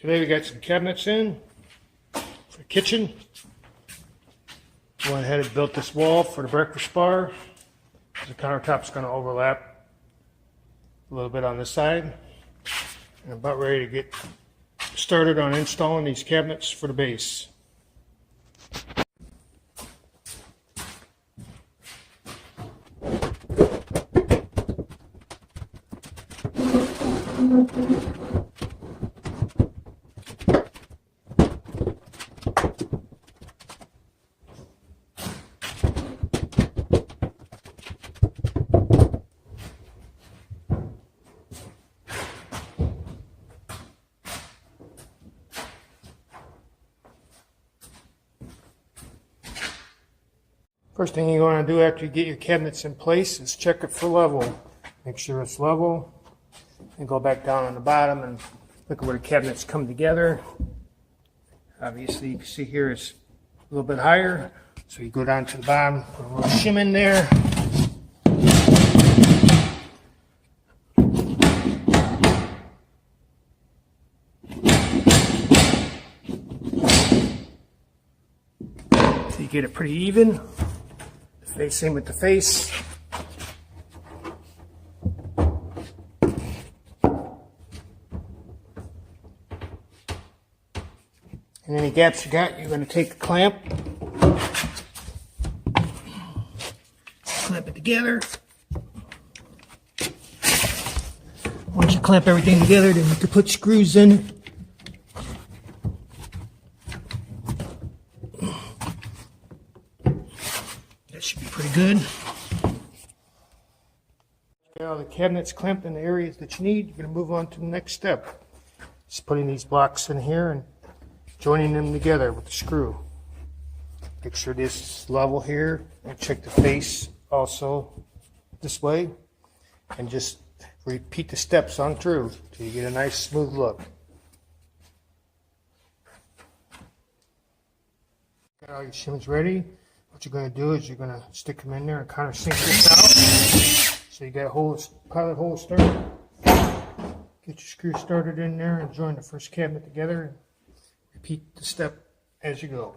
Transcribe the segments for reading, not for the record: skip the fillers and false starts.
Today we got some cabinets in for the kitchen. Went ahead and built this wall for the breakfast bar. The countertop's going to overlap a little bit on this side. And I'm about ready to get started on installing these cabinets for the base. First thing you want to do after you get your cabinets in place is check it for level. Make sure it's level. And go back down on the bottom and look at where the cabinets come together. Obviously you can see here it's a little bit higher. So you go down to the bottom, put a little shim in there. So you get it pretty even. Same with the face. And any gaps you got, you're going to take the clamp, clamp it together. Once you clamp everything together, then you can put screws in. That should be pretty good. Get all the cabinets clamped in the areas that you need. You're going to move on to the next step. Just putting these blocks in here and joining them together with the screw. Make sure this is level here, and check the face also this way, and just repeat the steps on through till you get a nice smooth look. Got all your shims ready. What you're going to do is you're going to stick them in there and kind of sink this out. So you got a pilot hole started. Get your screw started in there and join the first cabinet together. And repeat the step as you go.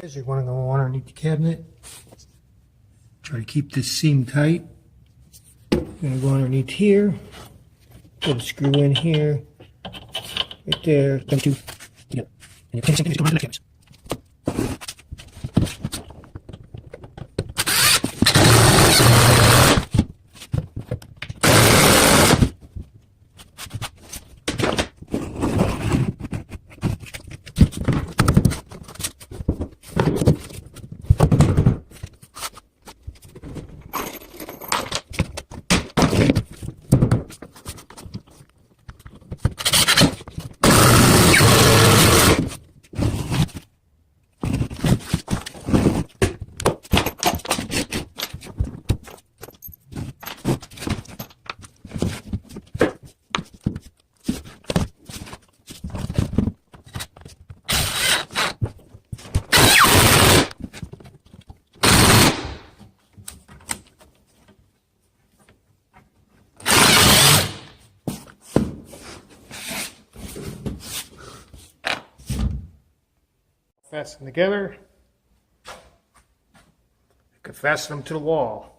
You're going to go underneath the cabinet. Try to keep this seam tight. You're going to go underneath here. Put a screw in here. Right there. Them two. Yeah. And you can go under the cabinets. fasten together. You can fasten them to the wall.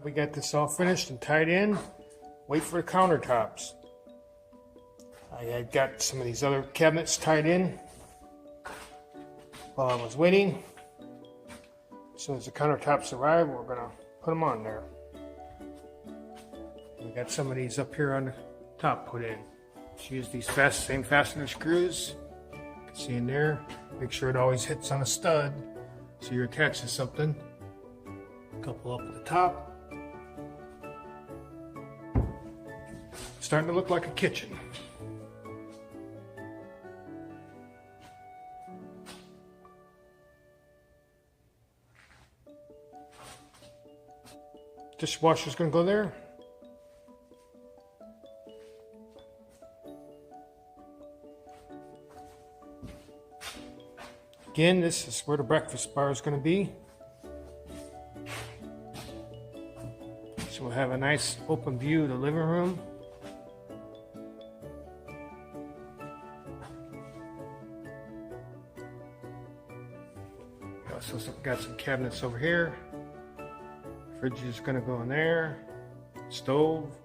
We got this all finished and tied in. Wait for the countertops. I had got some of these other cabinets tied in while I was waiting. As soon as the countertops arrive, we're gonna put them on there. We got some of these up here on the top put in. Just use these same fastener screws. You can see in there. Make sure it always hits on a stud so you're attached to something. A couple up at the top. Starting to look like a kitchen. Dishwasher's gonna go there. Again, this is where the breakfast bar is gonna be. So we'll have a nice open view of the living room. So got some cabinets over here. Fridge is gonna go in there. Stove.